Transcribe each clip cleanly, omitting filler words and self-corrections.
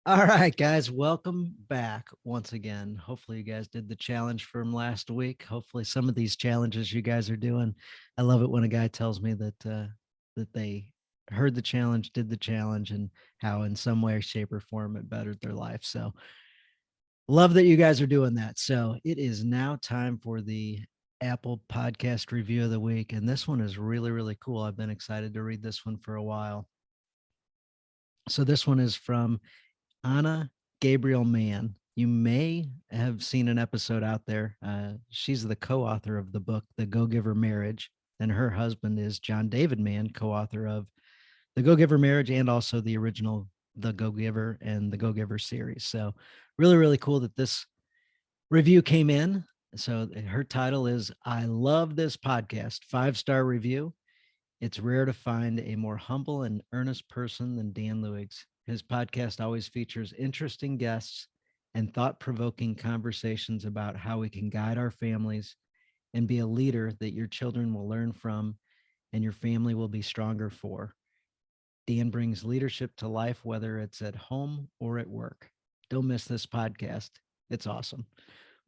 All right, guys, welcome back once again. Hopefully, you guys did the challenge from last week. Hopefully, some of these challenges you guys are doing. I love it when a guy tells me that they heard the challenge, did the challenge, and how in some way, shape, or form it bettered their life. So, love that you guys are doing that. So, it is now time for the Apple Podcast Review of the Week, and this one is really, really cool. I've been excited to read this one for a while. So, this one is from Anna Gabriel Mann. You may have seen an episode out there. She's the co-author of the book, The Go-Giver Marriage, and her husband is John David Mann, co-author of The Go-Giver Marriage and also the original The Go-Giver and the Go-Giver series. So really, really cool that this review came in. So her title is I Love This Podcast, 5-star review. It's rare to find a more humble and earnest person than Dan Lewig. His podcast always features interesting guests and thought provoking conversations about how we can guide our families and be a leader that your children will learn from and your family will be stronger for. Dan brings leadership to life, whether it's at home or at work. Don't miss this podcast. It's awesome.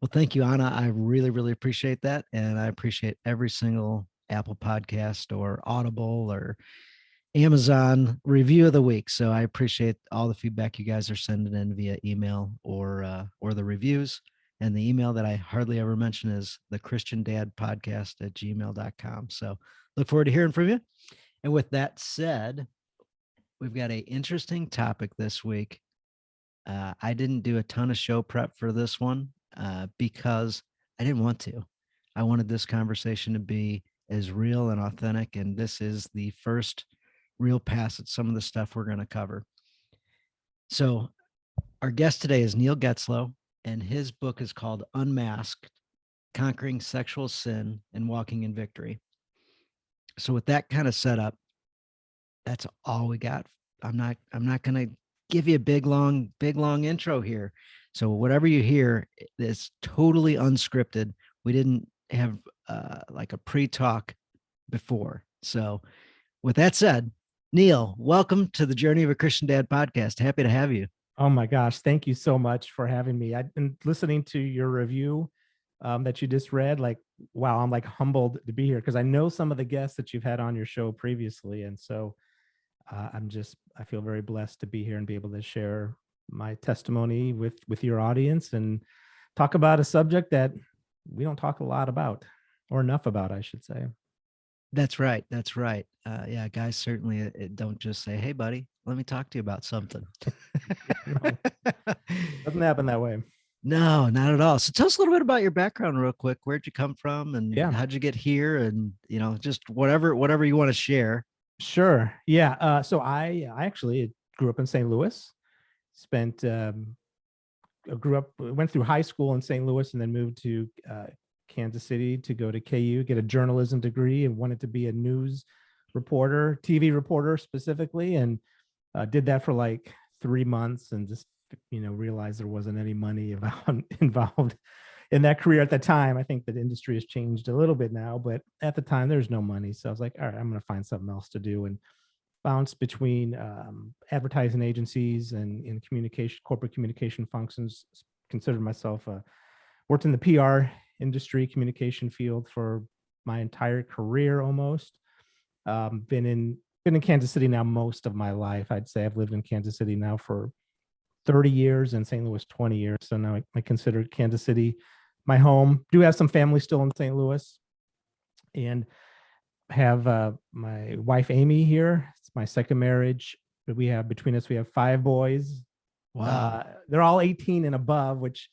Well, thank you, Anna. I really, really appreciate that. And I appreciate every single Apple podcast or Audible or Amazon review of the week. So I appreciate all the feedback you guys are sending in via email or the reviews. And the email that I hardly ever mention is the Christian Dad Podcast at gmail.com. So look forward to hearing from you. And with that said, we've got an interesting topic this week. I didn't do a ton of show prep for this one because I didn't want to. I wanted this conversation to be as real and authentic. And this is the first real pass at some of the stuff we're going to cover. So our guest today is Neil Getzlow, and his book is called Unmasked, Conquering Sexual Sin and Walking in Victory. So with that kind of setup, that's all we got. I'm not going to give you a big long intro here. So whatever you hear is totally unscripted. We didn't have like a pre-talk before. So with that said, Neil, welcome to the Journey of a Christian Dad podcast. Happy to have you. Oh my gosh. Thank you so much for having me. I've been listening to your review that you just read. Like, wow, I'm like humbled to be here because I know some of the guests that you've had on your show previously. And so I feel very blessed to be here and be able to share my testimony with your audience and talk about a subject that we don't talk a lot about or enough about, I should say. That's right. That's right. Yeah, guys certainly don't just say, "Hey, buddy, let me talk to you about something." No, doesn't happen that way. No, not at all. So tell us a little bit about your background real quick. Where'd you come from and Yeah, how'd you get here? And, just whatever you want to share. sure. Yeah. So I actually grew up in St. Louis, spent went through high school in St. Louis and then moved to Kansas City to go to KU, get a journalism degree, and wanted to be a news reporter, TV reporter specifically, and did that for like 3 months and just realized there wasn't any money involved in that career at the time. I think that industry has changed a little bit now, but at the time there's no money. So I was like, all right, I'm going to find something else to do, and bounced between advertising agencies and in corporate communication functions. Considered myself worked in the PR industry, communication field for my entire career almost. Been in Kansas City now most of my life. I'd say I've lived in Kansas City now for 30 years and St. Louis 20 years. So now I consider Kansas City my home. Do have some family still in St. Louis, and have my wife Amy here. It's my second marriage. We have between us, we have 5 boys. Wow. They're all 18 and above, which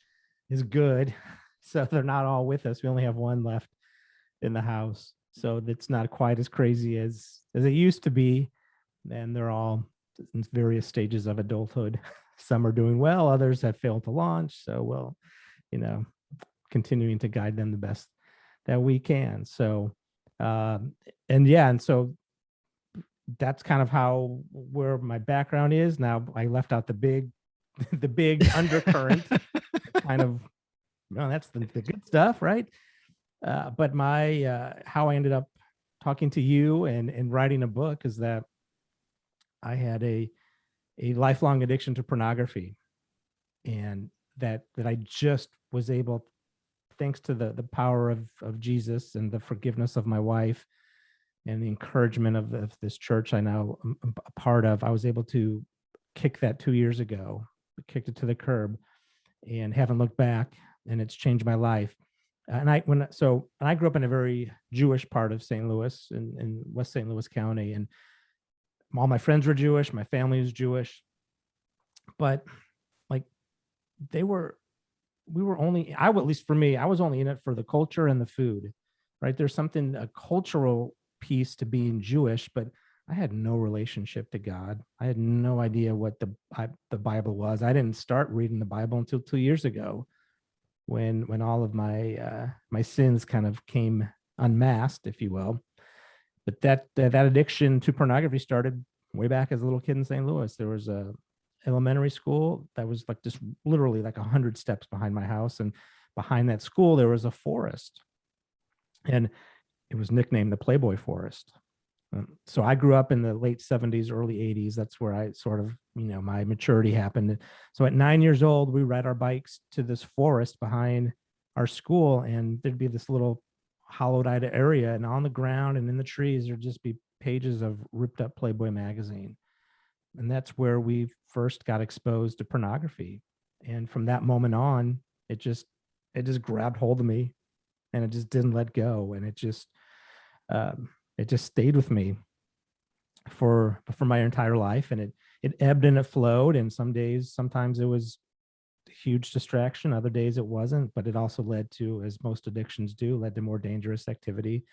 is good. So they're not all with us. We only have one left in the house. So it's not quite as crazy as it used to be. And they're all in various stages of adulthood. Some are doing well, others have failed to launch. So we'll, continuing to guide them the best that we can. So and so that's kind of where my background is. Now I left out the big undercurrent. Kind of, that's the good stuff, right? But my how I ended up talking to you and writing a book is that I had a a lifelong addiction to pornography, and that I just was able, thanks to the power of Jesus and the forgiveness of my wife and the encouragement of this church I now am a part of, I was able to kick that 2 years ago, kicked it to the curb, and haven't looked back. And it's changed my life. And I grew up in a very Jewish part of St. Louis, in West St. Louis County, and all my friends were Jewish, my family was Jewish, but like they were we were only I at least for me, I was only in it for the culture and the food, right? There's something, a cultural piece to being Jewish, but I had no relationship to God. I had no idea what the Bible was. I didn't start reading the Bible until 2 years ago, when all of my sins kind of came unmasked, if you will. But that addiction to pornography started way back as a little kid in St. Louis. There was a elementary school that was like just literally like 100 steps behind my house, and behind that school there was a forest, and it was nicknamed the Playboy Forest. So I grew up in the late 70s, early 80s. That's where I sort of, my maturity happened. So at 9 years old, we ride our bikes to this forest behind our school, and there'd be this little hollowed out area, and on the ground and in the trees, there'd just be pages of ripped up Playboy magazine. And that's where we first got exposed to pornography. And from that moment on, it just grabbed hold of me, and it just didn't let go. And it just stayed with me for my entire life. And it ebbed and it flowed. And sometimes it was a huge distraction. Other days it wasn't, but it also led to, as most addictions do, led to more dangerous activity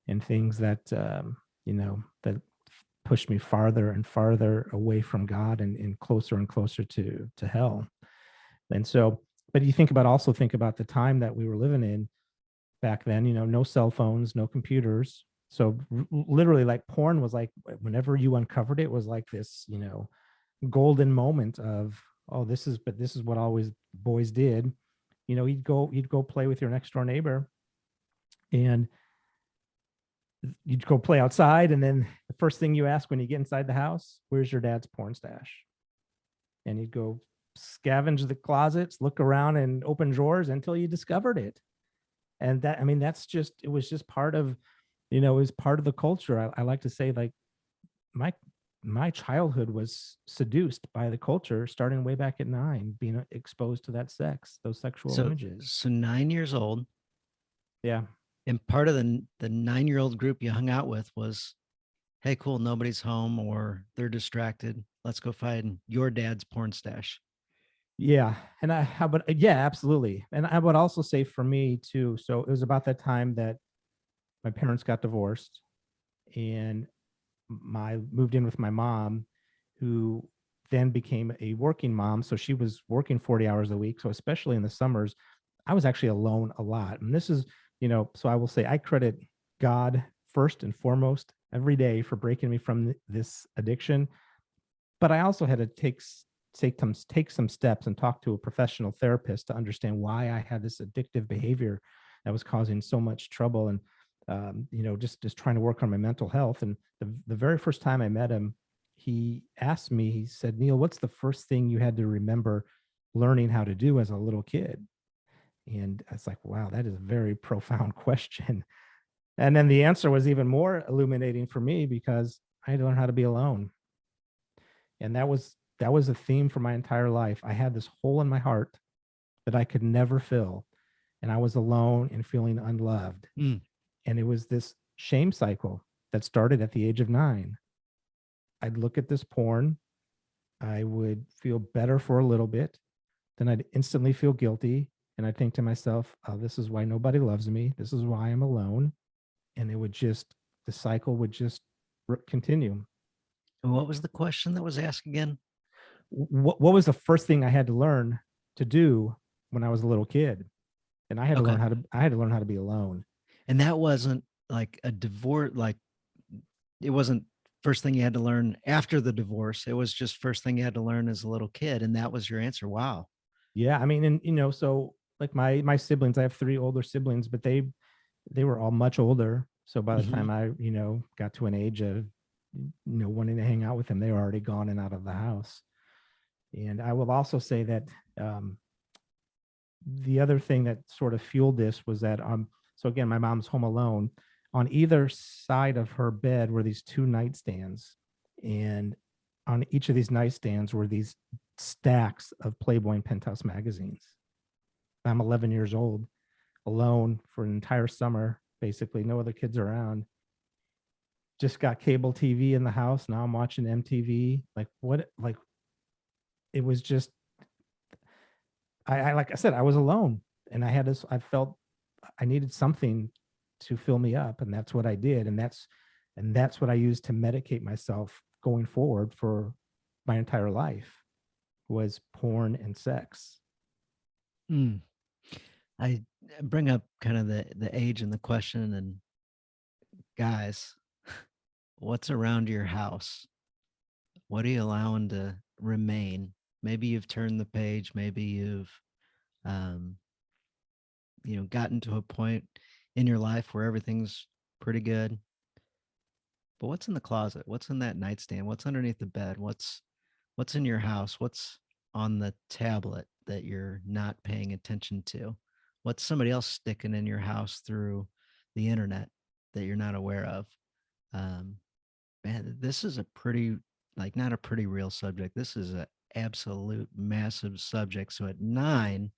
and things that, that pushed me farther and farther away from God, and closer and closer to hell. And so, but you think about the time that we were living in back then, no cell phones, no computers. So literally, like, porn was like, whenever you uncovered it, was like this, golden moment of, oh, this is what always boys did. You'd go play with your next door neighbor, and you'd go play outside, and then the first thing you ask when you get inside the house, where's your dad's porn stash? And you'd go scavenge the closets, look around and open drawers until you discovered it. And that, I mean, it was just part of, it was part of the culture. I like to say, like, my childhood was seduced by the culture, starting way back at 9, being exposed to that sex, those sexual images. So 9 years old. Yeah. And part of the 9-year-old group you hung out with was, hey, cool, nobody's home or they're distracted. Let's go find your dad's porn stash. Yeah. And yeah, absolutely. And I would also say for me too, so it was about that time that my parents got divorced, and moved in with my mom, who then became a working mom. So she was working 40 hours a week. So especially in the summers, I was actually alone a lot. And this is, so I will say I credit God first and foremost every day for breaking me from this addiction. But I also had to take some steps and talk to a professional therapist to understand why I had this addictive behavior that was causing so much trouble, and just trying to work on my mental health. And the very first time I met him, he asked me, he said, Neil, what's the first thing you had to remember learning how to do as a little kid? And I was like, wow, that is a very profound question. And then the answer was even more illuminating for me, because I had to learn how to be alone. And that was a theme for my entire life. I had this hole in my heart that I could never fill, and I was alone and feeling unloved. And it was this shame cycle that started at the age of 9. I'd look at this porn, I would feel better for a little bit, then I'd instantly feel guilty, and I'd think to myself, oh, this is why nobody loves me, this is why I'm alone. And the cycle would just continue. And what was the question that was asked again? What was the first thing I had to learn to do when I was a little kid? And I had to learn how to be alone. And that wasn't like a divorce, like it wasn't first thing you had to learn after the divorce. It was just first thing you had to learn as a little kid. And that was your answer. Wow. Yeah. I mean, and so like my siblings, I have 3 older siblings, but they were all much older. So by the time I, got to an age of wanting to hang out with them. They were already gone and out of the house. And I will also say that the other thing that sort of fueled this was that so again, my mom's home alone. On either side of her bed were these two nightstands, and on each of these nightstands were these stacks of Playboy and Penthouse magazines. I'm 11 years old, alone for an entire summer, basically no other kids around. Just got cable TV in the house. Now I'm watching MTV. Like what? Like it was just, I like I said, I was alone, and I had this. I felt I needed something to fill me up, and that's what I did, and that's what I used to medicate myself going forward for my entire life, was porn and sex. Mm. I bring up kind of the age and the question, and guys, what's around your house? What are you allowing to remain? Maybe you've turned the page. Maybe you've, um, gotten to a point in your life where everything's pretty good. But what's in the closet? What's in that nightstand? What's underneath the bed? What's in your house? What's on the tablet that you're not paying attention to? What's somebody else sticking in your house through the internet that you're not aware of? Um, Man, this is a pretty, like, not a pretty real subject. This is an absolute massive subject. So at 9,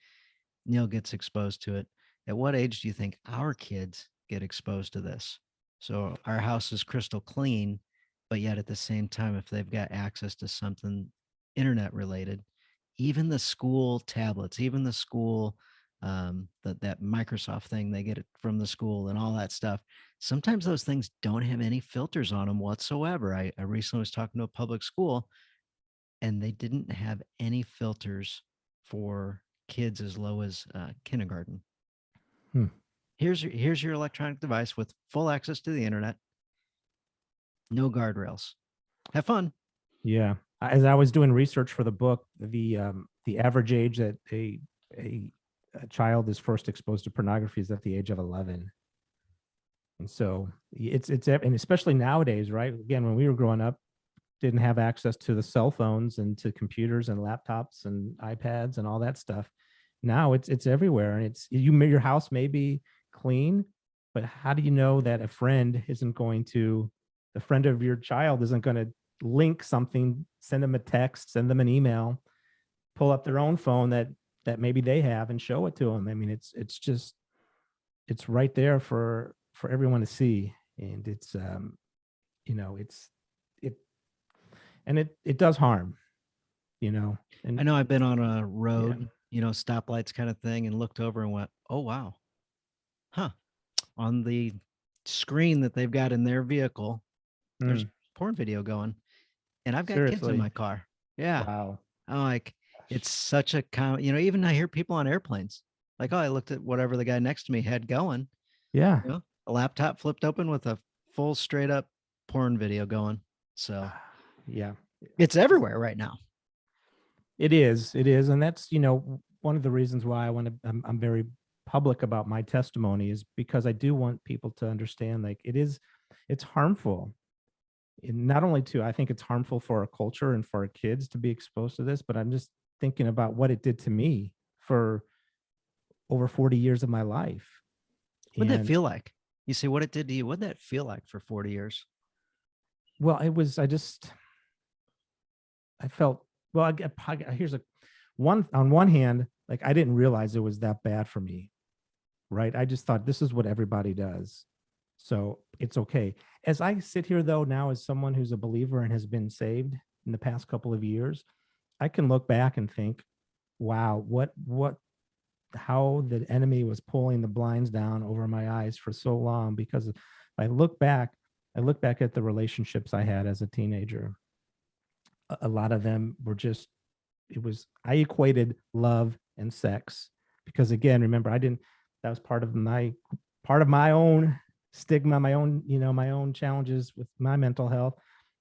Neil gets exposed to it. At what age do you think our kids get exposed to this? So our house is crystal clean, but yet at the same time, if they've got access to something internet related, even the school tablets, even the school, that Microsoft thing they get it from the school and all that stuff. Sometimes those things don't have any filters on them whatsoever. I recently was talking to a public school, and they didn't have any filters for kids as low as kindergarten. Hmm. Here's your electronic device with full access to the internet, no guardrails. Have fun. Yeah. As I was doing research for the book, the average age that a child is first exposed to pornography is at the age of 11. And so and especially nowadays, right? Again, when we were growing up, didn't have access to the cell phones and to computers and laptops and iPads and all that stuff. Now it's everywhere, and your house may be clean, but how do you know that a friend isn't going to, the friend of your child isn't going to link something, send them a text, send them an email, pull up their own phone that maybe they have and show it to them? I mean, it's just, it's right there for everyone to see, and it's it and it does harm, and I know I've been on a yeah. road, stoplights kind of thing, and looked over and went, "Oh wow, huh." On the screen that they've got in their vehicle, there's Mm, porn video going, and I've got kids in seriously. my car. Yeah, Wow. I'm like, it's Gosh. such a even I hear people on airplanes like, oh, I looked at whatever the guy next to me had going, Yeah. a laptop flipped open with a full straight up porn video going. So Yeah. it's everywhere right now. It is. It is. And that's, one of the reasons why I'm very public about my testimony, is because I do want people to understand, like, it's harmful. And not only I think it's harmful for our culture and for our kids to be exposed to this, but I'm just thinking about what it did to me for over 40 years of my life. What'd that And feel like? You say what it did to you. What'd that feel like for 40 years? well, I felt, well, here's on one hand, like, I didn't realize it was that bad for me, right? I just thought this is what everybody does, so it's okay. As I sit here, though, now, as someone who's a believer and has been saved in the past couple of years, I can look back and think, wow, how the enemy was pulling the blinds down over my eyes for so long. Because I look back, at the relationships I had as a teenager. A lot of them were just, I equated love and sex, because, again, remember, that was part of my own stigma, my own challenges with my mental health.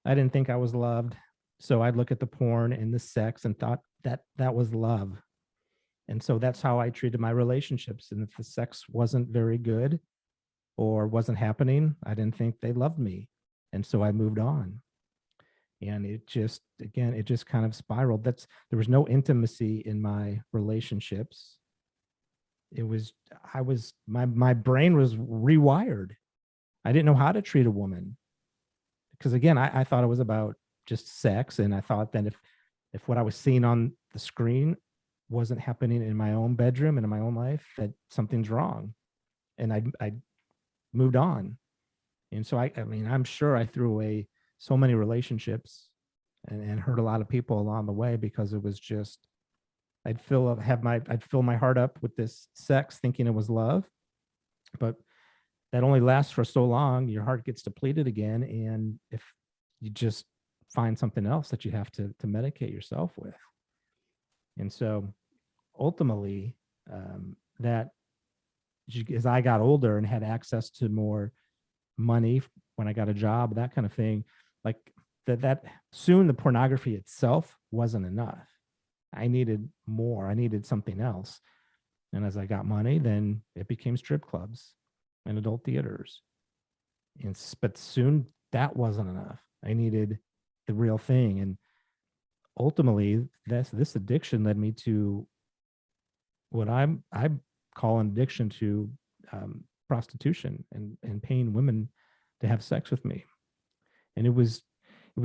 I didn't think I was loved. So I'd look at the porn and the sex and thought that was love. And so that's how I treated my relationships. And if the sex wasn't very good or wasn't happening, I didn't think they loved me. And so I moved on. And it just, again, it just kind of spiraled. There was no intimacy in my relationships. It was, my brain was rewired. I didn't know how to treat a woman because, again, I thought it was about just sex. And I thought that if what I was seeing on the screen wasn't happening in my own bedroom and in my own life, that something's wrong. And I moved on. And so I mean, I'm sure I threw away so many relationships and hurt a lot of people along the way because it was just, I'd fill my heart up with this sex thinking it was love, but that only lasts for so long. Your heart gets depleted again. And if you just find something else that you have to medicate yourself with. And so ultimately, that as I got older and had access to more money when I got a job, that kind of thing, like that soon the pornography itself wasn't enough. I needed more. I needed something else. And as I got money, then it became strip clubs and adult theaters. But soon that wasn't enough. I needed the real thing. And ultimately, this addiction led me to what I call an addiction to prostitution and paying women to have sex with me. And it was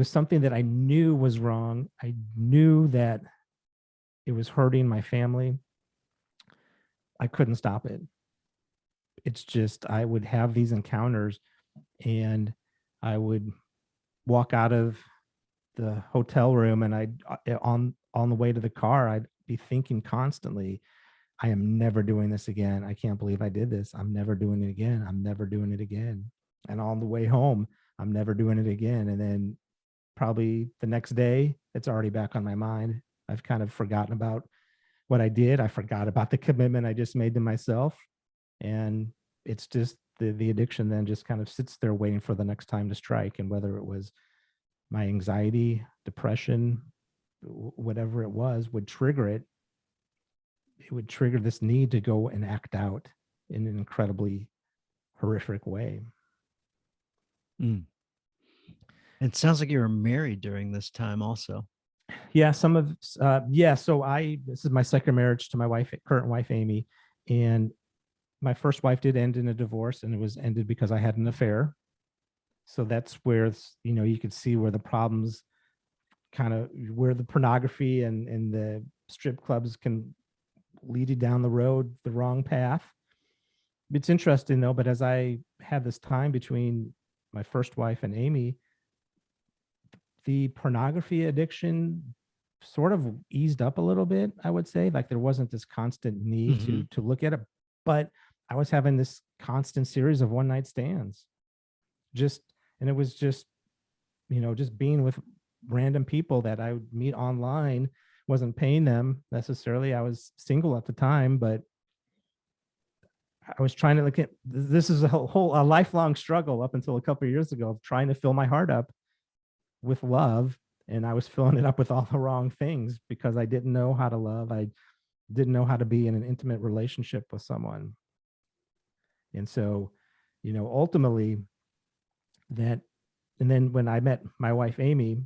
something that I knew was wrong. I knew that it was hurting my family. I couldn't stop it. It's just, I would have these encounters and I would walk out of the hotel room and I'd on the way to the car, I'd be thinking constantly, I am never doing this again. I can't believe I did this. I'm never doing it again. I'm never doing it again. And on the way home, I'm never doing it again. And then probably the next day, it's already back on my mind. I've kind of forgotten about what I did. I forgot about the commitment I just made to myself. And it's just the addiction then just kind of sits there waiting for the next time to strike. And whether it was my anxiety, depression, whatever it was, would trigger it. It would trigger this need to go and act out in an incredibly horrific way. Mm. It sounds like you were married during this time also. Yeah, so this is my second marriage to my current wife, Amy. And my first wife did end in a divorce, and it was ended because I had an affair. So that's where, you could see where the problems where the pornography and the strip clubs can lead you down the road, the wrong path. It's interesting though, but as I had this time between my first wife and Amy, the pornography addiction sort of eased up a little bit, I would say. Like there wasn't this constant need to look at it, but I was having this constant series of one night stands. And it was just being with random people that I would meet online. Wasn't paying them necessarily. I was single at the time, but I was trying to look at, this is a lifelong struggle up until a couple of years ago of trying to fill my heart up with love. And I was filling it up with all the wrong things because I didn't know how to love. I didn't know how to be in an intimate relationship with someone. And so, ultimately and then when I met my wife, Amy,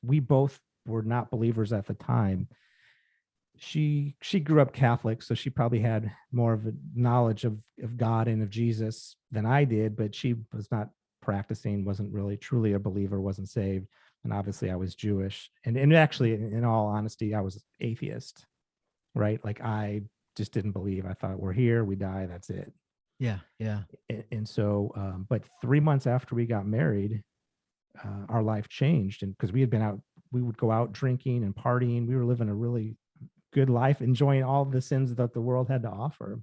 we both were not believers at the time. She grew up Catholic, so she probably had more of a knowledge of God and of Jesus than I did, but she was not practicing, wasn't really truly a believer, wasn't saved. And obviously I was Jewish. And actually, in all honesty, I was atheist, right? Like I just didn't believe. I thought we're here, we die, that's it. Yeah. Yeah. And so, but 3 months after we got married, our life changed. And because we would go out drinking and partying. We were living a really good life, enjoying all the sins that the world had to offer.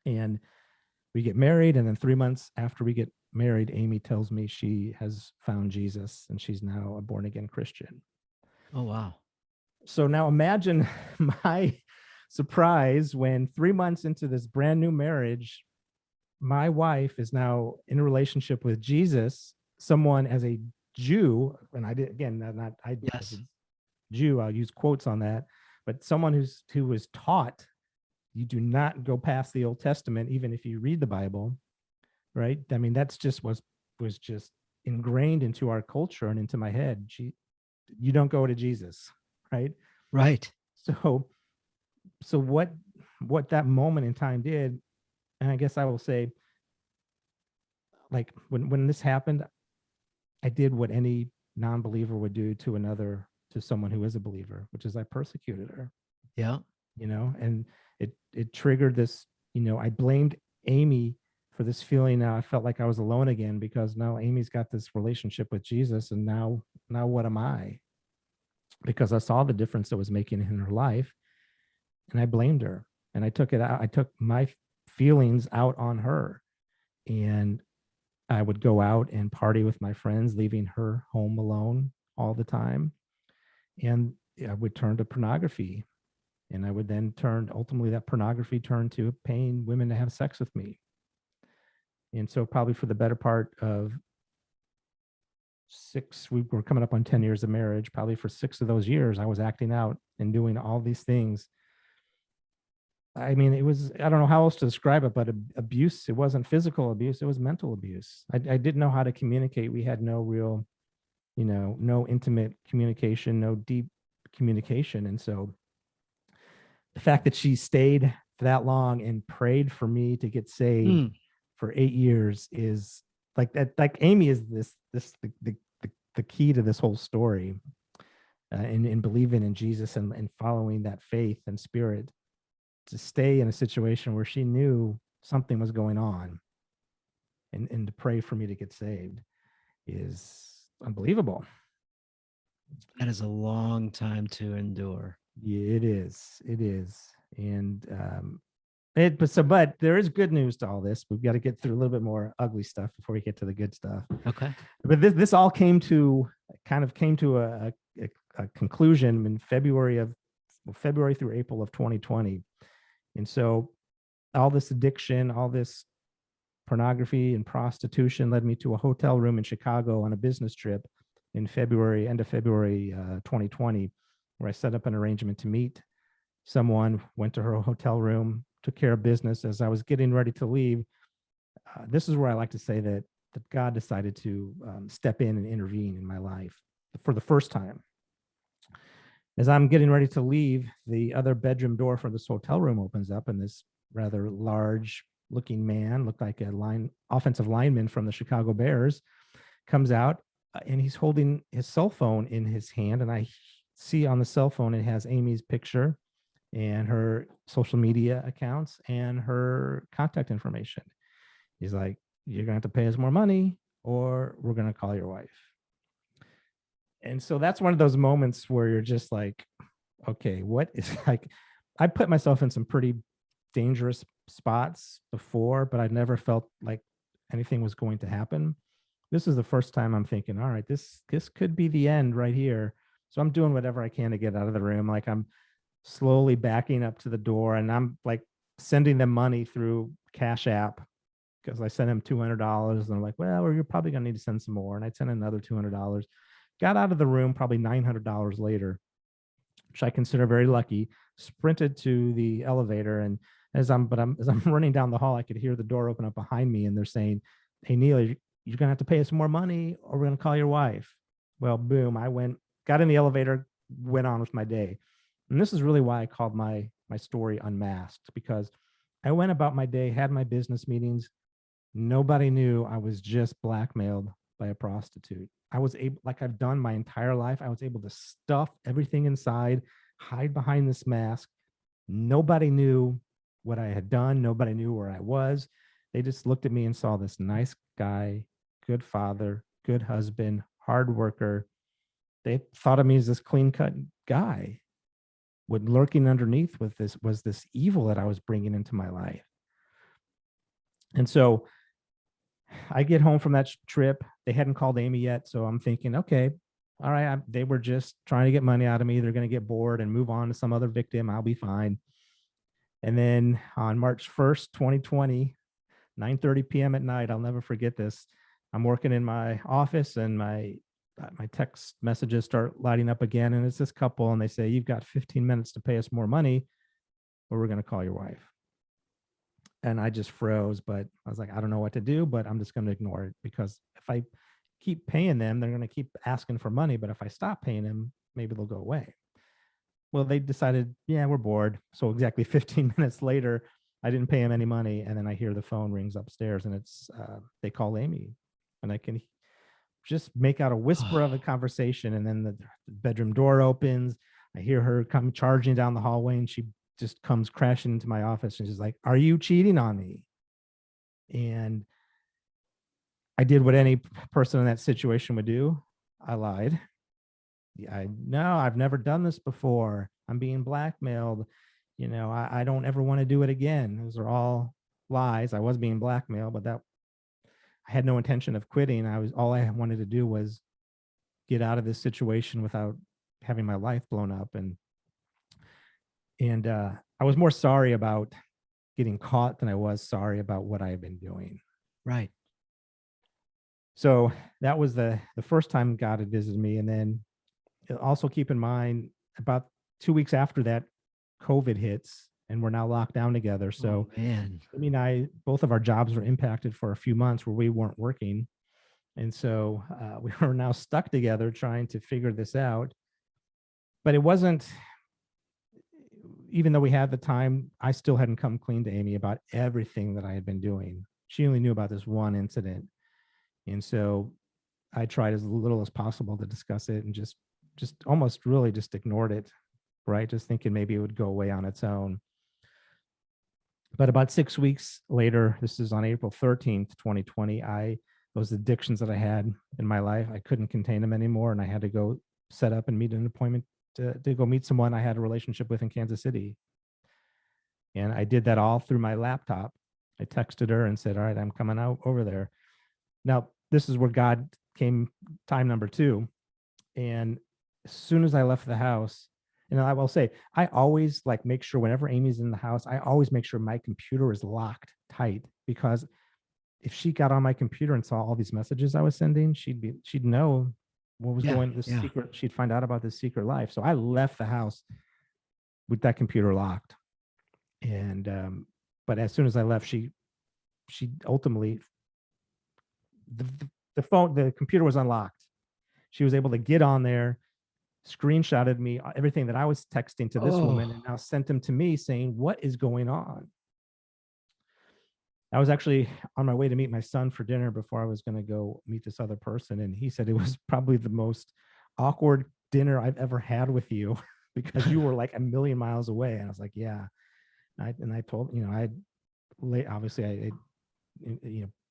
And we get married. And then 3 months after we get married, Amy tells me she has found Jesus and she's now a born again Christian. Oh, wow. So now imagine my surprise when 3 months into this brand new marriage, my wife is now in a relationship with Jesus, someone as a Jew. And I did, again, not I Yes. as a Jew, I'll use quotes on that, but someone who was taught you do not go past the Old Testament, even if you read the Bible, right? I mean, that's just was was just ingrained into our culture and into my head. You don't go to Jesus, right? Right. So so what that moment in time did, and I guess I will say, like when this happened, I did what any non-believer would do to someone who is a believer, which is I persecuted her. Yeah. And it triggered this. I blamed Amy for this feeling. Now I felt like I was alone again, because now Amy's got this relationship with Jesus, and now what am I? Because I saw the difference it was making in her life, and I blamed her, and I took it out. I took my feelings out on her, and I would go out and party with my friends, leaving her home alone all the time. And I would turn to pornography. And I would then ultimately that pornography turned to paying women to have sex with me. And so probably for the better part of we were coming up on 10 years of marriage, probably for 6 of those years, I was acting out and doing all these things. I mean, I don't know how else to describe it, but abuse. It wasn't physical abuse, it was mental abuse. I didn't know how to communicate. We had no real, no intimate communication, no deep communication. And so the fact that she stayed for that long and prayed for me to get saved for 8 years is like that. Like Amy is the key to this whole story, in believing in Jesus and following that faith and spirit, to stay in a situation where she knew something was going on, and to pray for me to get saved is unbelievable. That is a long time to endure. Yeah, it is. And but there is good news to all this. We've got to get through a little bit more ugly stuff before we get to the good stuff. Okay. But this all came to a conclusion in February through April of 2020. And so all this addiction, all this pornography and prostitution led me to a hotel room in Chicago on a business trip in end of February 2020, where I set up an arrangement to meet someone, went to her hotel room, took care of business. As I was getting ready to leave, this is where I like to say that God decided to step in and intervene in my life for the first time. As I'm getting ready to leave, the other bedroom door for this hotel room opens up, and this rather large looking man, looked like a offensive lineman from the Chicago Bears, comes out, and he's holding his cell phone in his hand. And I see on the cell phone, it has Amy's picture and her social media accounts and her contact information. He's like, "You're going to have to pay us more money, or we're going to call your wife." And so that's one of those moments where you're just like, okay, what is like, I put myself in some pretty dangerous spots before, but I never felt like anything was going to happen. This is the first time I'm thinking, all right, this could be the end right here. So I'm doing whatever I can to get out of the room. Like I'm slowly backing up to the door, and I'm like sending them money through Cash App, because I sent him $200, and I'm like, well, you're probably gonna need to send some more. And I'd send another $200. Got out of the room probably $900 later, which I consider very lucky. Sprinted to the elevator, and as I'm running down the hall, I could hear the door open up behind me, and they're saying, "Hey, Neil, you're gonna have to pay us more money, or we're gonna call your wife." Well, boom, I got in the elevator, went on with my day. And this is really why I called my story Unmasked, because I went about my day, had my business meetings. Nobody knew I was just blackmailed by a prostitute. I was able, like I've done my entire life, I was able to stuff everything inside, hide behind this mask. Nobody knew what I had done. Nobody knew where I was. They just looked at me and saw this nice guy, good father, good husband, hard worker. They thought of me as this clean-cut guy. What lurking underneath with this was this evil that I was bringing into my life. And so I get home from that trip. They hadn't called Amy yet. So I'm thinking, okay, all right, they were just trying to get money out of me. They're going to get bored and move on to some other victim. I'll be fine. And then on March 1st, 2020, 9:30 p.m. at night, I'll never forget this. I'm working in my office, and my text messages start lighting up again. And it's this couple, and they say, "You've got 15 minutes to pay us more money, or we're going to call your wife." and I just froze. But I was like, I don't know what to do, but I'm just going to ignore it, because if I keep paying them, they're going to keep asking for money. But if I stop paying them, maybe they'll go away. Well, they decided, yeah, we're bored. So exactly 15 minutes later, I didn't pay him any money. And then I hear the phone rings upstairs, and it's, they call Amy, and I can just make out a whisper of a conversation. And then the bedroom door opens. I hear her come charging down the hallway, and she just comes crashing into my office, and she's like, "Are you cheating on me?" And I did what any person in that situation would do. I lied. No, I've never done this before. I'm being blackmailed. I don't ever want to do it again. Those are all lies. I was being blackmailed, but that I had no intention of quitting. All I wanted to do was get out of this situation without having my life blown up. And I was more sorry about getting caught than I was sorry about what I had been doing. Right. So that was the first time God had visited me. And then also keep in mind, about 2 weeks after that, COVID hits, and we're now locked down together. So man, Amy and I, both of our jobs were impacted for a few months where we weren't working. And so we were now stuck together trying to figure this out. But it wasn't, even though we had the time, I still hadn't come clean to Amy about everything that I had been doing. She only knew about this one incident. And so I tried as little as possible to discuss it, and just almost really just ignored it, right? Just thinking maybe it would go away on its own. But about 6 weeks later, this is on April 13th, 2020, those addictions that I had in my life, I couldn't contain them anymore. And I had to go set up and meet an appointment to go meet someone I had a relationship with in Kansas City. And I did that all through my laptop. I texted her and said, all right, I'm coming out over there. Now, this is where God came, time number 2. And as soon as I left the house, and I will say, I always make sure whenever Amy's in the house, I always make sure my computer is locked tight, because if she got on my computer and saw all these messages I was sending, she'd know what was going, this secret. She'd find out about this secret life. So I left the house with that computer locked. And but as soon as I left, she ultimately, the computer was unlocked. She was able to get on there, screenshotted me everything that I was texting to this woman, and now sent them to me saying, what is going on? I was actually on my way to meet my son for dinner before I was going to go meet this other person. And he said it was probably the most awkward dinner I've ever had with you, because you were like a million miles away. And I was like, yeah. And I told, obviously I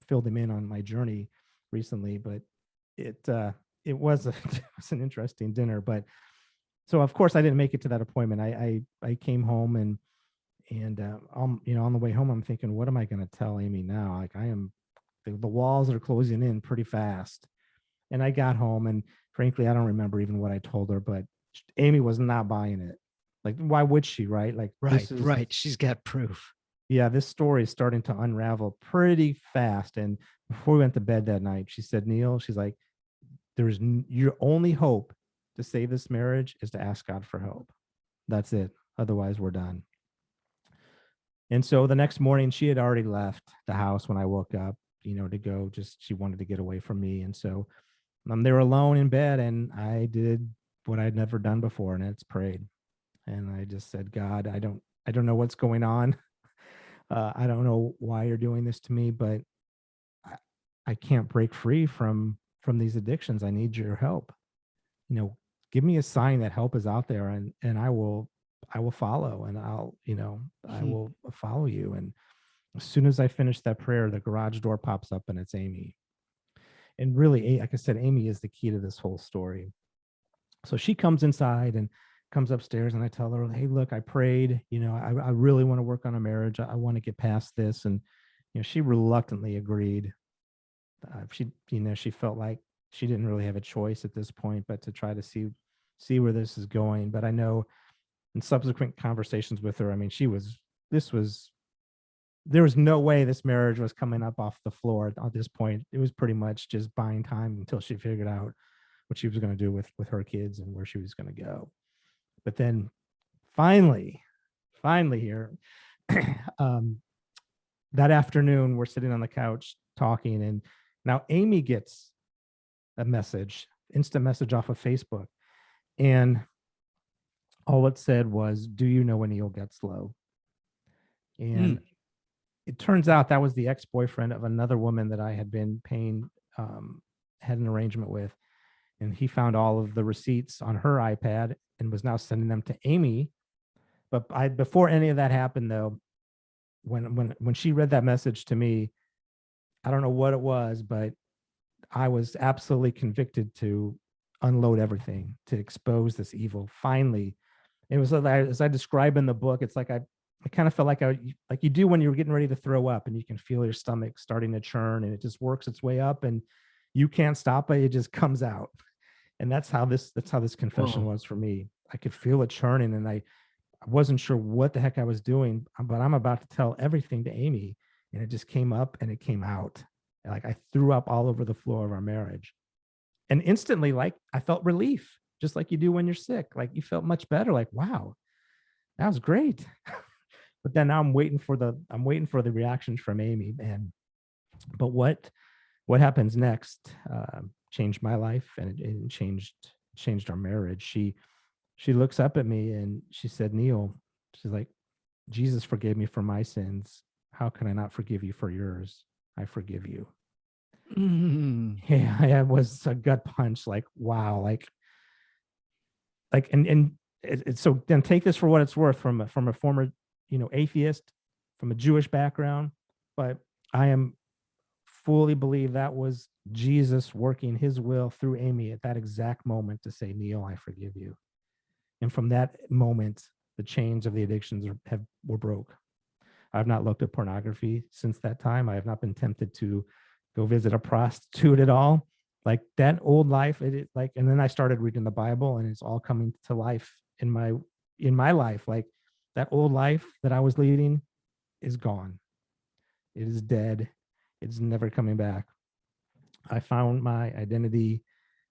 filled him in on my journey recently, but it was it was an interesting dinner. But so of course I didn't make it to that appointment. I came home, and on the way home, I'm thinking, what am I going to tell Amy now? Like, the walls are closing in pretty fast. And I got home, and frankly, I don't remember even what I told her, but Amy was not buying it. Like, why would she, right? Like, right. She's got proof. Yeah, this story is starting to unravel pretty fast. And before we went to bed that night, she said, Neil, she's like, your only hope to save this marriage is to ask God for help. That's it. Otherwise, we're done. And so the next morning, she had already left the house when I woke up, to go, she wanted to get away from me. And so they were alone in bed, and I did what I'd never done before, and it's prayed. And I just said, God, I don't know what's going on. I don't know why you're doing this to me, but I can't break free from these addictions. I need your help. Give me a sign that help is out there, and I will follow, and I will follow you. And as soon as I finish that prayer, the garage door pops up, and it's Amy. And really, like I said, Amy is the key to this whole story. So she comes inside and comes upstairs, and I tell her, hey, look, I prayed, I really want to work on a marriage. I want to get past this. And, she reluctantly agreed. She felt like she didn't really have a choice at this point, but to try to see where this is going. But I know in subsequent conversations with her, I mean, there was no way this marriage was coming up off the floor at this point. It was pretty much just buying time until she figured out what she was going to do with her kids and where she was going to go. But then finally here, that afternoon, we're sitting on the couch talking, and now Amy gets a message, instant message off of Facebook. And all it said was, "Do you know Anil Getzlow?" And Mm. it turns out that was the ex-boyfriend of another woman that I had been paying, had an arrangement with. And he found all of the receipts on her iPad and was now sending them to Amy. But before any of that happened, though, when she read that message to me, I don't know what it was, but I was absolutely convicted to unload everything, to expose this evil. Finally, it was as I describe in the book. It's like I kind of felt like you do when you're getting ready to throw up, and you can feel your stomach starting to churn, and it just works its way up, and you can't stop it. It just comes out, and that's how this confession Whoa. was for me. I could feel it churning, and I wasn't sure what the heck I was doing, but I'm about to tell everything to Amy, and it just came up and it came out. Like I threw up all over the floor of our marriage, and instantly, like I felt relief, just like you do when you're sick. Like you felt much better. Like wow, that was great. But then now I'm waiting for the reactions from Amy, and but what happens next changed my life, and it changed our marriage. She looks up at me and she said, "Neil," she's like, "Jesus forgave me for my sins. How can I not forgive you for yours? I forgive you." Mm. Yeah, it was a gut punch. Like, wow, and so then take this for what it's worth from a former, atheist, from a Jewish background, but I am fully believe that was Jesus working his will through Amy at that exact moment to say, "Neil, I forgive you." And from that moment, the chains of the addictions were broke. I've not looked at pornography since that time. I have not been tempted to go visit a prostitute at all. Like that old life, and then I started reading the Bible, and it's all coming to life in my life. Like that old life that I was leading is gone. It is dead. It's never coming back. I found my identity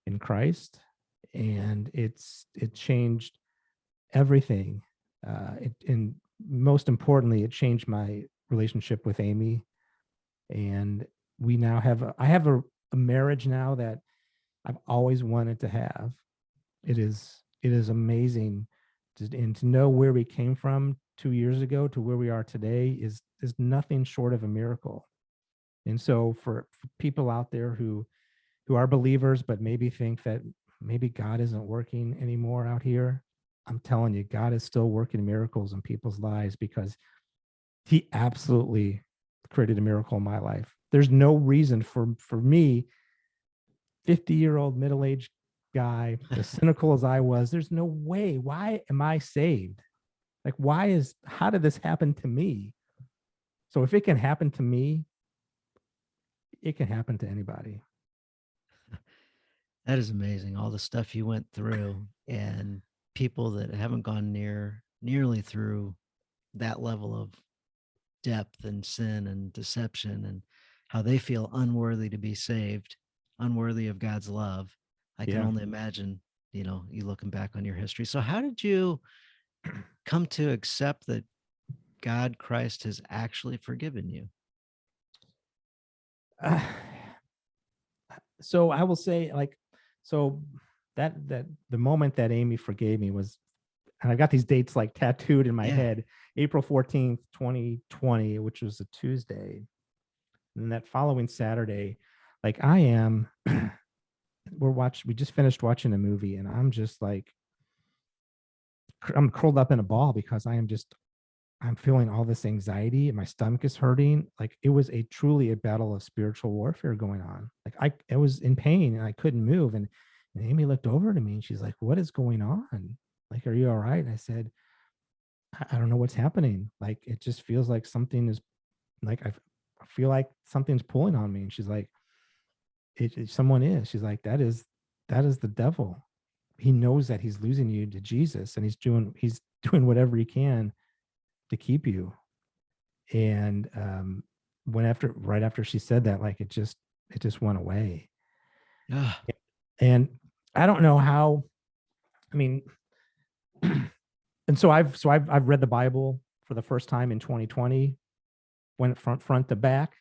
in Christ, and it changed everything. And most importantly, it changed my relationship with Amy. And we now I have a marriage now that I've always wanted to have. It is amazing and to know where we came from 2 years ago to where we are today is nothing short of a miracle. And so for people out there who are believers but maybe think that maybe God isn't working anymore out here, I'm telling you, God is still working miracles in people's lives, because he absolutely created a miracle in my life. There's no reason for me, 50-year-old middle-aged guy, as cynical as I was, there's no way. Why am I saved? Like, how did this happen to me? So if it can happen to me, it can happen to anybody. That is amazing. All the stuff you went through, and people that haven't gone nearly through that level of depth and sin and deception, and how they feel unworthy to be saved, unworthy of God's love. I can Yeah. only imagine, you looking back on your history. So how did you come to accept that God, Christ, has actually forgiven you? Uh, so I will say, like, so that the moment that Amy forgave me was, and I got these dates like tattooed in my Yeah. head, April 14th, 2020, which was a Tuesday. And that following Saturday, like we just finished watching a movie, and I'm just like, I'm curled up in a ball because I'm feeling all this anxiety and my stomach is hurting. Like it was truly a battle of spiritual warfare going on. Like I was in pain and I couldn't move. And Amy looked over to me and she's like, "What is going on? Like, are you all right?" And I said, I don't know what's happening. Like, it just feels like something is like, I feel like something's pulling on me." And she's like, someone is. She's like, that is the devil. He knows that he's losing you to Jesus, and he's doing whatever he can to keep you. And right after she said that, like it just went away. Ah, And I don't know how. I mean, and so I've read the Bible for the first time in 2020, went front to back,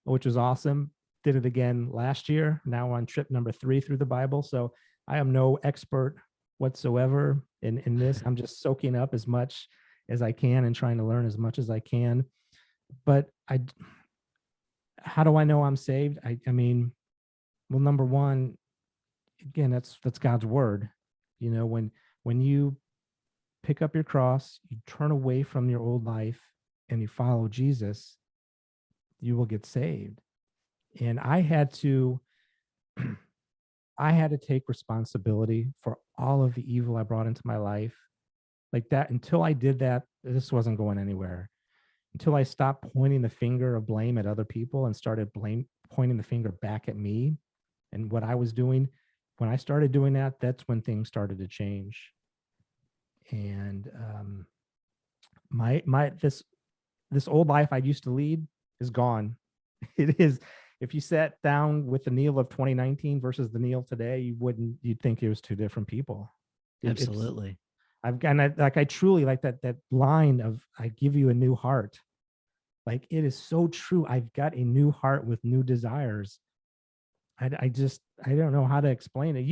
which was awesome. Did it again last year. Now on trip number 3 through the Bible. So I am no expert whatsoever in this. I'm just soaking up as much as I can and trying to learn as much as I can. But how do I know I'm saved? I mean, well, number one, again, that's God's word. You know, when you pick up your cross, you turn away from your old life and you follow Jesus, you will get saved. And I had to take responsibility for all of the evil I brought into my life. Like that, until I did that, this wasn't going anywhere. Until I stopped pointing the finger of blame at other people and started pointing the finger back at me and what I was doing. When I started doing that, that's when things started to change. And this old life I used to lead is gone. It is. If you sat down with the Neil of 2019 versus the Neil today, you'd think it was two different people. Absolutely. I truly like that line of, I give you a new heart. Like, it is so true. I've got a new heart with new desires. I don't know how to explain it,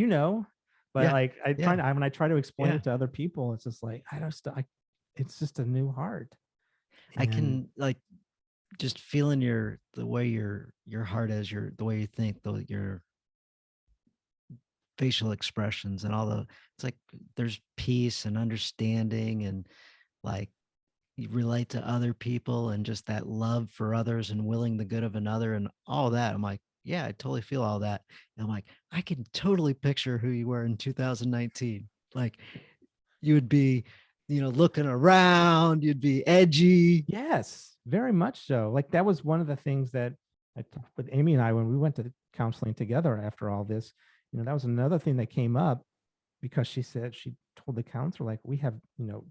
but Yeah. like when I try to explain Yeah. it to other people, it's just like, it's just a new heart. I And can like just feeling the way your heart is, the way you think, your facial expressions and it's like there's peace and understanding, and like you relate to other people, and just that love for others and willing the good of another and all that. I'm like, yeah, I totally feel all that. And I'm like, I can totally picture who you were in 2019. Like, you would be, looking around, you'd be edgy. yes, very much so. Like, that was one of the things that I talked with Amy and I when we went to counseling together after all this. That was another thing that came up, because she told the counselor, like, we have,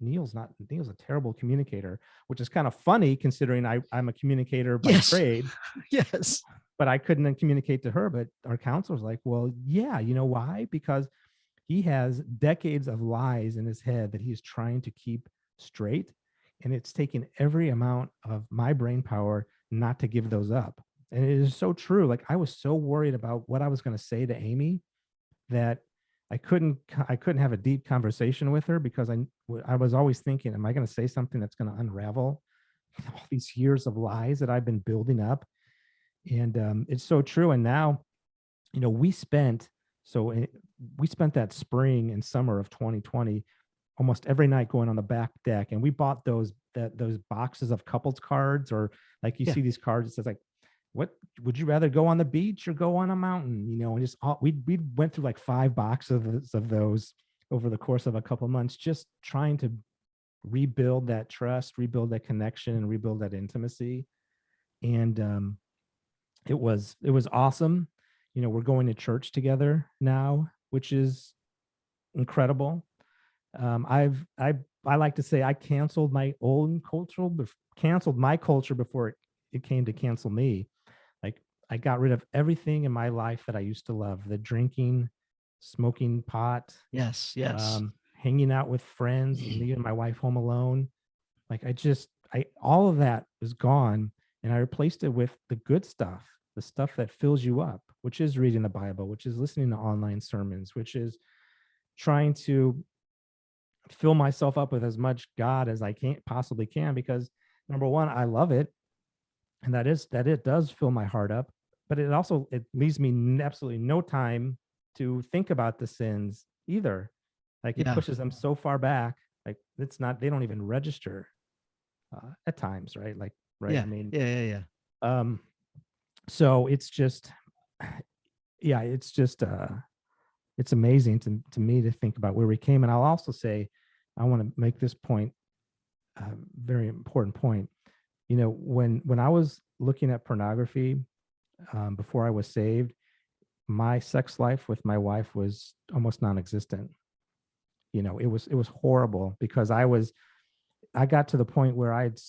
Neil's a terrible communicator, which is kind of funny considering I'm a communicator by Yes. trade. Yes. But I couldn't then communicate to her. But our counselor's like, well, yeah, you know why? Because he has decades of lies in his head that he's trying to keep straight. And it's taken every amount of my brain power not to give those up. And it is so true. Like, I was so worried about what I was going to say to Amy that I couldn't have a deep conversation with her, because I was always thinking, am I going to say something that's going to unravel all these years of lies that I've been building up? And it's so true. And now, we spent that spring and summer of 2020 almost every night going on the back deck, and we bought those boxes of couples cards, or like you Yeah. see these cards that says, like, what would you rather, go on the beach or go on a mountain? And just we went through like 5 boxes of those over the course of a couple of months, just trying to rebuild that trust, rebuild that connection, and rebuild that intimacy. And it was awesome. We're going to church together now, which is incredible. I like to say I canceled my own canceled my culture before it came to cancel me. Like, I got rid of everything in my life that I used to love: the drinking, smoking pot, Yes. Yes. hanging out with friends, leaving my wife home alone. Like, all of that was gone, and I replaced it with the good stuff, the stuff that fills you up, which is reading the Bible, which is listening to online sermons, which is trying to fill myself up with as much God as I possibly can, because number one, I love it, and that it does fill my heart up, but it leaves me absolutely no time to think about the sins either. Like, it Yeah. pushes them so far back, like they don't even register at times, right? Like, right? I Yeah. mean, Yeah. Yeah. Yeah. um, so it's just, yeah, it's amazing to me to think about where we came. And I'll also say, I want to make this point, very important point. When I was looking at pornography, before I was saved, my sex life with my wife was almost non-existent. It was horrible, because I got to the point where I'd,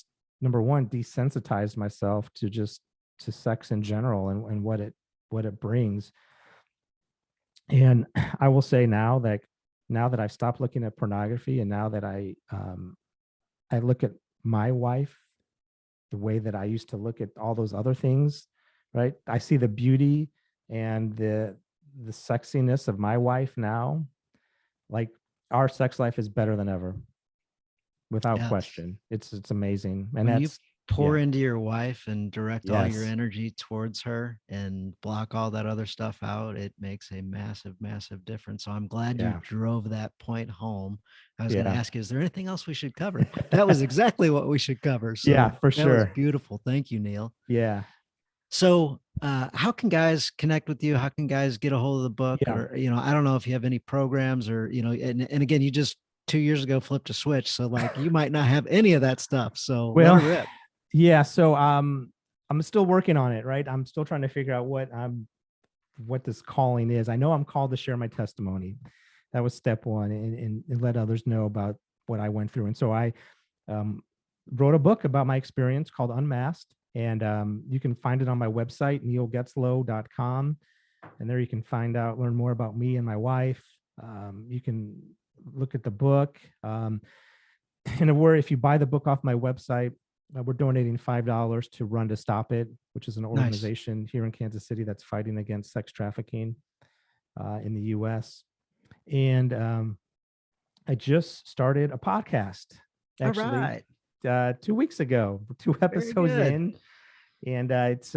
number one, desensitized myself to sex in general, and what it brings. And I will say now that I've stopped looking at pornography, and now that I look at my wife the way that I used to look at all those other things, right? I see the beauty and the sexiness of my wife now. Like, our sex life is better than ever, without Yes. question. It's amazing. And When you that's, pour yeah, into your wife and direct all your yes, energy towards her and block all that other stuff out, it makes a massive, massive difference. So I'm glad you yeah, drove that point home. I was going to yeah, ask you, is there anything else we should cover? That was exactly what we should cover. yeah, So for that was sure. beautiful. Thank you, Neil. Yeah, So, how can guys connect with you? How can guys get a hold of the book? yeah. Or, I don't know if you have any programs or, and again, you just 2 years ago flipped a switch. So, like, you might not have any of that stuff. So, let her Well, rip. yeah. So I'm still working on it, right? I'm still trying to figure out what this calling is. I know I'm called to share my testimony. That was step one, and let others know about what I went through. And so I um, wrote a book about my experience called Unmasked. And you can find it on my website, neilgetzlow.com. And there you can learn more about me and my wife. You can look at the book. And if you buy the book off my website, we're donating $5 to Run to Stop It, which is an Nice. organization here in Kansas City that's fighting against sex trafficking in the U.S. And I just started a podcast, All actually, right. 2 weeks ago. Two Very episodes good. in, and it's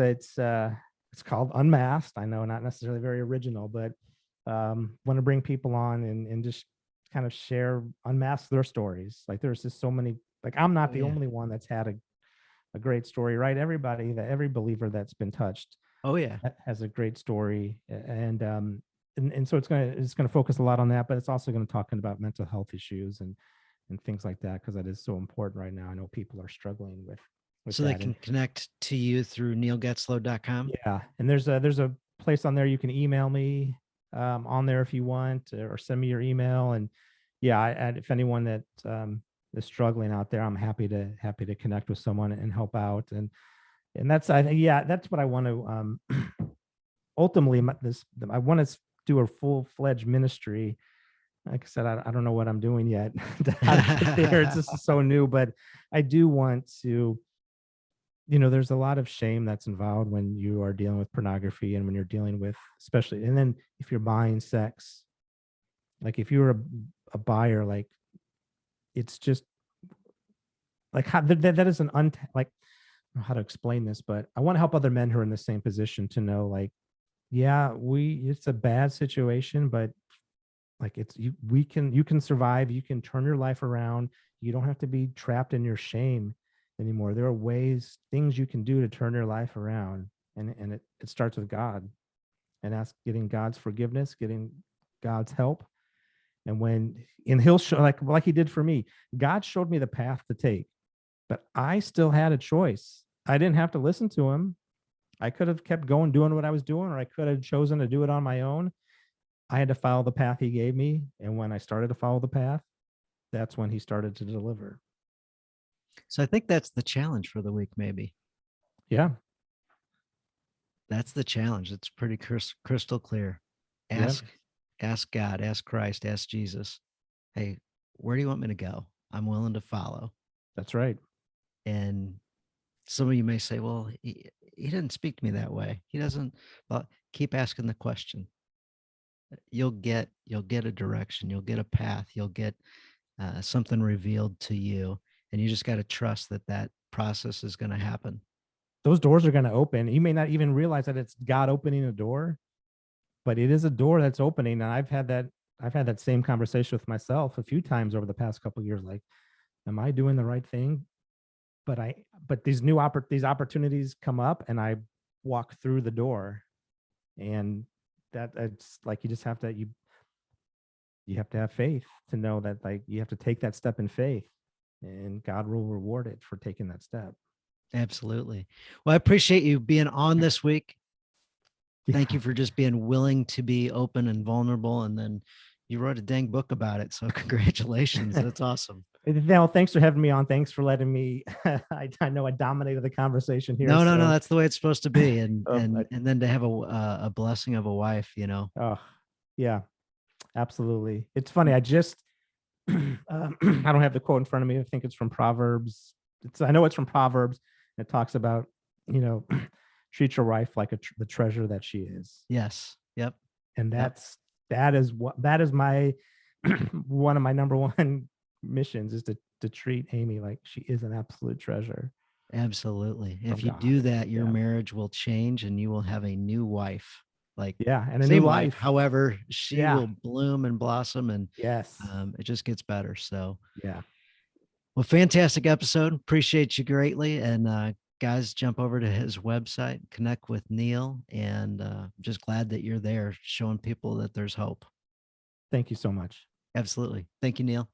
called Unmasked. I know, not necessarily very original, but want to bring people on and just kind of unmask their stories. Like, there's just so many. Like, I'm not Oh, the yeah. only one that's had a great story, right? Every believer that's been touched Oh, yeah. has a great story, and so it's gonna focus a lot on that, but it's also going to talk about mental health issues and things like that, because that is so important right now. I know people are struggling with So they that. can And connect to you through neilgetzlow.com. yeah, and there's a place on there you can email me on there if you want, or send me your email. And yeah, if anyone that is struggling out there, I'm happy to connect with someone and help out. And that's, I think, yeah, that's what I want to ultimately, I want to do a full-fledged ministry. Like I said, I don't know what I'm doing yet to how to get there. It's just so new, but I do want to, there's a lot of shame that's involved when you are dealing with pornography, and when you're dealing with, especially, and then if you're buying sex, like if you're a buyer, like, it's just like, how that is like, I don't know how to explain this, but I want to help other men who are in the same position to know, like, yeah, it's a bad situation, but like, you can survive, you can turn your life around. You don't have to be trapped in your shame anymore. There are things you can do to turn your life around. And it starts with God, and getting God's forgiveness, getting God's help. And he'll show, like he did for me. God showed me the path to take, but I still had a choice. I didn't have to listen to him. I could have kept going doing what I was doing, or I could have chosen to do it on my own. I had to follow the path he gave me. And when I started to follow the path, that's when he started to deliver. So I think that's the challenge for the week, maybe. Yeah. That's the challenge. It's pretty crystal clear. Yeah. Ask, ask God, ask Christ, ask Jesus. Hey, where do you want me to go? I'm willing to follow. That's right. And some of you may say, well, he didn't speak to me that way. He doesn't. Well, keep asking the question. You'll get a direction. You'll get a path. You'll get something revealed to you, and you just got to trust that that process is going to happen. Those doors are going to open. You may not even realize that it's God opening a door, but it is a door that's opening. And I've had that same conversation with myself a few times over the past couple of years. Like, am I doing the right thing? But these opportunities come up, and I walk through the door. And that it's like, you have to have faith to know that, like, you have to take that step in faith, and God will reward it for taking that step. Absolutely. Well, I appreciate you being on this week. Thank Yeah. you for just being willing to be open and vulnerable. And then you wrote a dang book about it. So congratulations. That's awesome. Well, thanks for having me on. Thanks for letting me. I know I dominated the conversation here. No, no, no. So, That's the way it's supposed to be. And oh, and and then to have a blessing of a wife, oh, yeah, absolutely. It's funny. I just, I don't have the quote in front of me. I think it's from Proverbs. I know it's from Proverbs, It talks about, you know, treat your wife like the treasure that she is. Yes. Yep. And Yep. that is my one of my number one missions, is to treat Amy like she is an absolute treasure Absolutely. from If you God. do that, your Yeah. marriage will change and you will have a new wife. Like Yeah. And a new same wife. life. However, she Yeah. will bloom and blossom and Yes. it just gets better. So, Yeah. well, fantastic episode. Appreciate you greatly. And guys, jump over to his website, connect with Neil. And just glad that you're there showing people that there's hope. Thank you so much. Absolutely. Thank you, Neil.